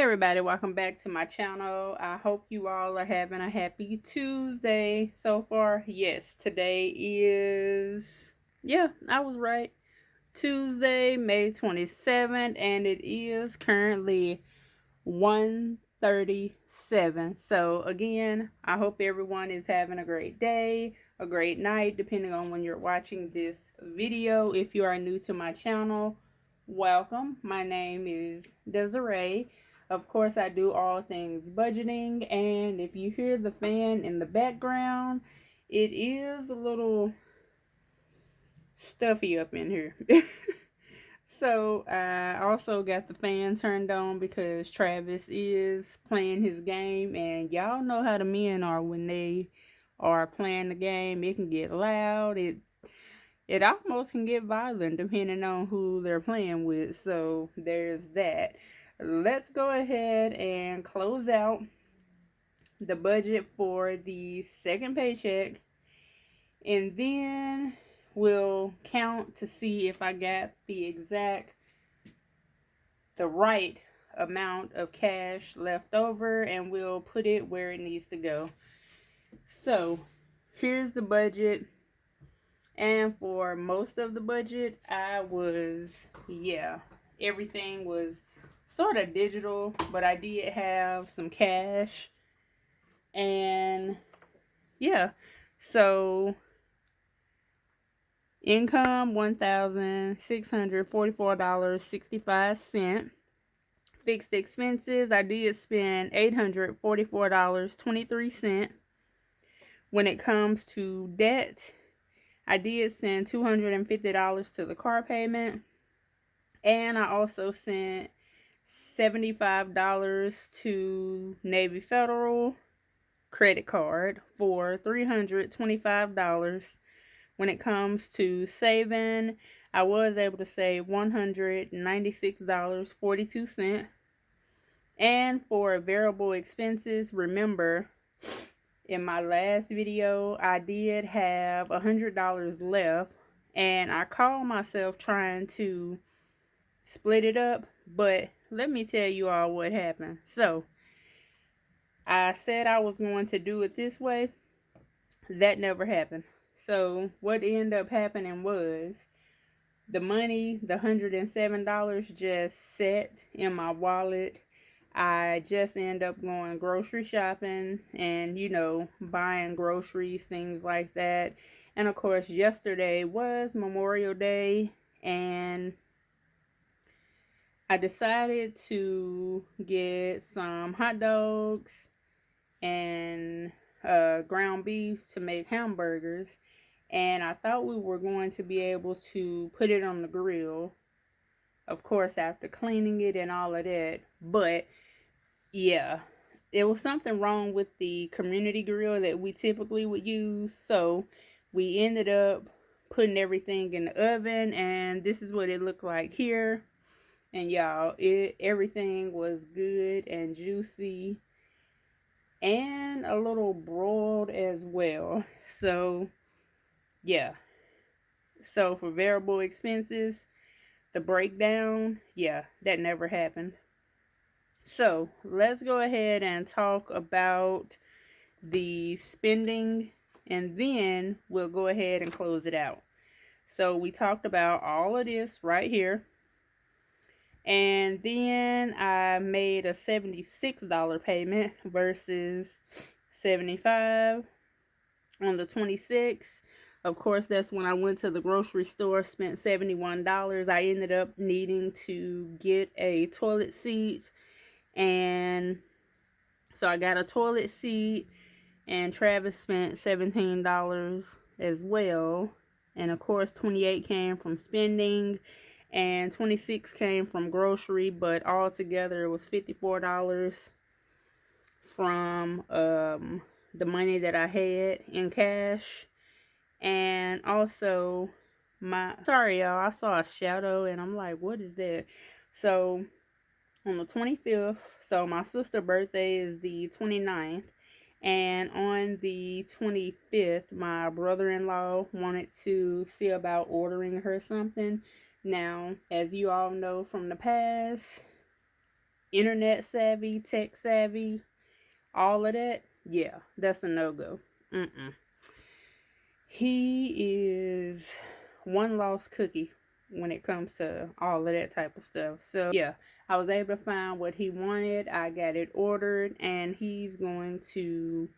Hey everybody, welcome back to my channel. I hope you all are having a happy Tuesday so far. Yes, today is, I was right, Tuesday, May 27th, and it is currently 1:37. So again, I hope everyone is having a great day, a great night, depending on when you're watching this video. If you are new to my channel, welcome. My name is Desiree. Of course, I do all things budgeting, and if you hear the fan in the background, it is a little stuffy up in here. So I also got the fan turned on because Travis is playing his game, and y'all know how the men are when they are playing the game. It can get loud. It almost can get violent depending on who they're playing with. So there's that. Let's go ahead and close out the budget for the second paycheck, and then we'll count to see if I got the right amount of cash left over, and we'll put it where it needs to go. So here's the budget, and for most of the budget everything was sort of digital, but I did have some cash. And so income $1,644.65. Fixed expenses, I did spend $844.23. When it comes to debt, I did send $250 to the car payment, and I also sent $75 to Navy Federal credit card for $325. When it comes to saving, I was able to save $196.42. And for variable expenses, remember in my last video I did have $100 left, and I called myself trying to split it up, but let me tell you all what happened. So I said I was going to do it this way. That never happened. So what ended up happening was the money, the $107, just sat in my wallet. I just ended up going grocery shopping and, buying groceries, things like that. And of course, yesterday was Memorial Day, and I decided to get some hot dogs and ground beef to make hamburgers. And I thought we were going to be able to put it on the grill, of course, after cleaning it and all of that. But yeah, it was something wrong with the community grill that we typically would use. So we ended up putting everything in the oven, and this is what it looked like here. And y'all, everything was good and juicy and a little broiled as well. So yeah. So for variable expenses, the breakdown, that never happened. So let's go ahead and talk about the spending, and then we'll go ahead and close it out. So we talked about all of this right here. And then I made a $76 payment versus $75 on the 26th. Of course, that's when I went to the grocery store, spent $71. I ended up needing to get a toilet seat, and so I got a toilet seat, and Travis spent $17 as well. And of course, 28 came from spending, and 26 came from grocery, but all together it was $54 from the money that I had in cash. And also sorry y'all, I saw a shadow and I'm like, what is that? So on the 25th, so my sister's birthday is the 29th, and on the 25th my brother-in-law wanted to see about ordering her something. Now, as you all know from the past, internet savvy, tech savvy, all of that, yeah, that's a no-go. He is one lost cookie when it comes to all of that type of stuff. So yeah, I was able to find what he wanted. I got it ordered, and he's going to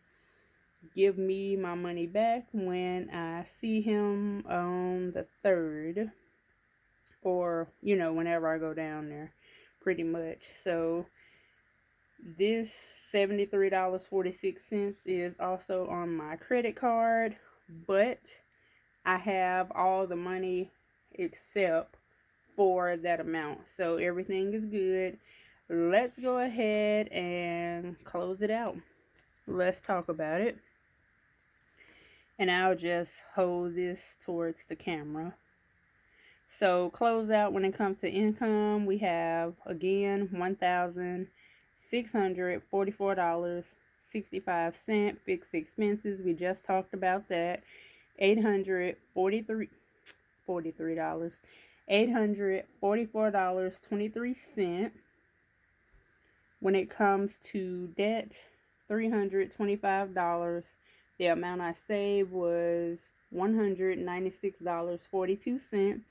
give me my money back when I see him on the 3rd, or whenever I go down there, pretty much. So this $73.46 is also on my credit card, but I have all the money except for that amount. So everything is good. Let's go ahead and close it out. Let's talk about it. And I'll just hold this towards the camera. So close out, when it comes to income, we have again $1,644.65. Fixed expenses, we just talked about that. $844.23. When it comes to debt, $325. The amount I saved was $196.42.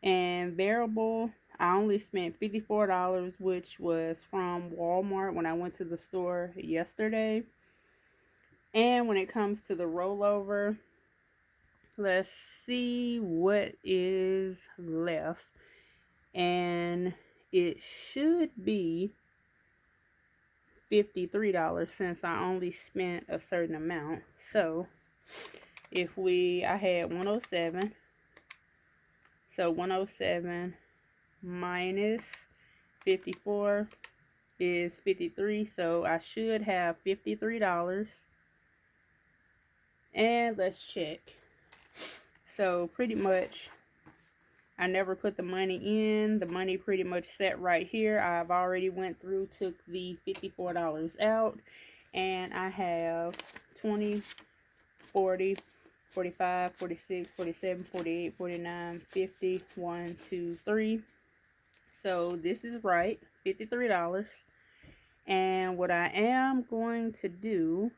And variable, I only spent $54, which was from Walmart when I went to the store yesterday. And when it comes to the rollover, let's see what is left. And it should be $53 since I only spent a certain amount. So if I had 107. So 107 minus 54 is 53. So I should have $53. And let's check. So pretty much, I never put the money in. The money pretty much sat right here. I've already went through, took the $54 out. And I have 20, 40, 45, 46, 47, 48, 49, 50, 1, 2, 3. So this is right, $53. And what I am going to do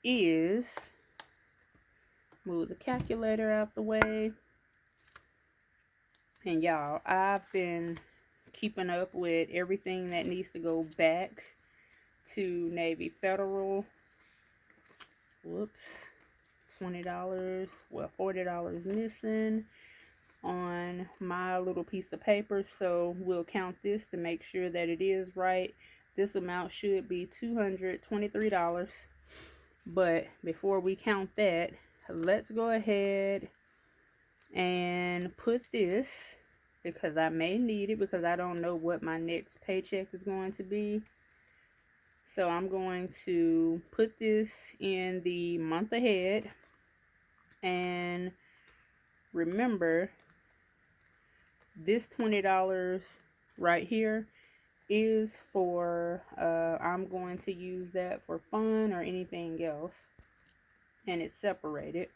is move the calculator out the way. And y'all, I've been keeping up with everything that needs to go back to Navy Federal. Whoops. $20, well, $40 missing on my little piece of paper. So we'll count this to make sure that it is right. This amount should be $223. But before we count that, let's go ahead and put this, because I may need it, because I don't know what my next paycheck is going to be. So I'm going to put this in the month ahead. And remember, this $20 right here is for, I'm going to use that for fun or anything else. And it's separated.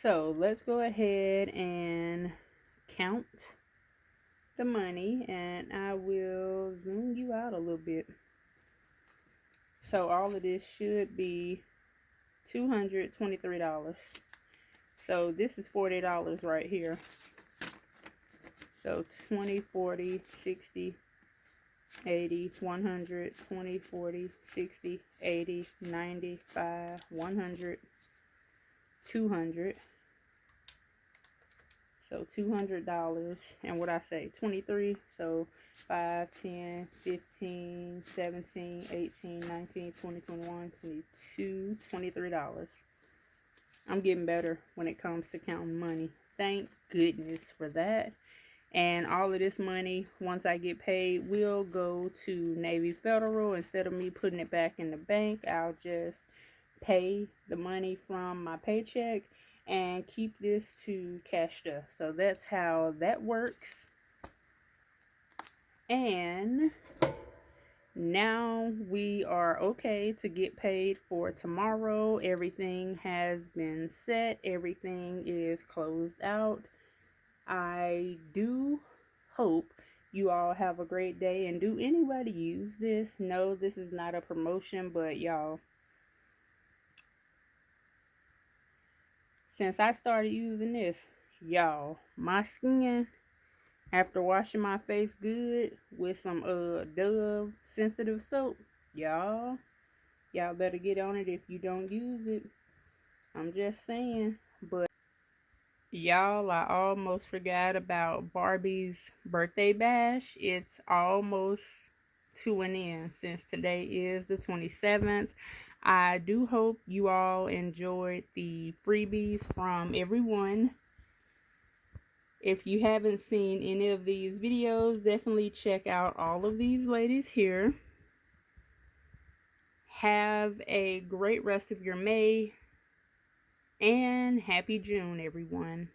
So let's go ahead and count the money. And I will zoom you out a little bit. So all of this should be $223. So this is $40 right here. So 20, 40, 60, 80, 100, 20, 40, 60, 80, 95, 100, 200. So $200. And what I say, 23. So 5, 10, 15, 17, 18, 19, 20, 21, 22, $23. I'm getting better when it comes to counting money. Thank goodness for that. And all of this money, once I get paid, will go to Navy Federal. Instead of me putting it back in the bank, I'll just pay the money from my paycheck and keep this to cash stuff. So that's how that works. And now we are okay to get paid for tomorrow. Everything has been set. Everything is closed out. I do hope You all have a great day. And do anybody use this? No, this is not a promotion, but y'all, since I started using this, y'all, my skin, after washing my face good with some Dove sensitive soap, y'all better get on it if you don't use it. I'm just saying. But y'all, I almost forgot about Barbie's birthday bash. It's almost to an end since today is the 27th. I do hope you all enjoyed the freebies from everyone. If you haven't seen any of these videos, definitely check out all of these ladies here. Have a great rest of your May, and happy June, everyone.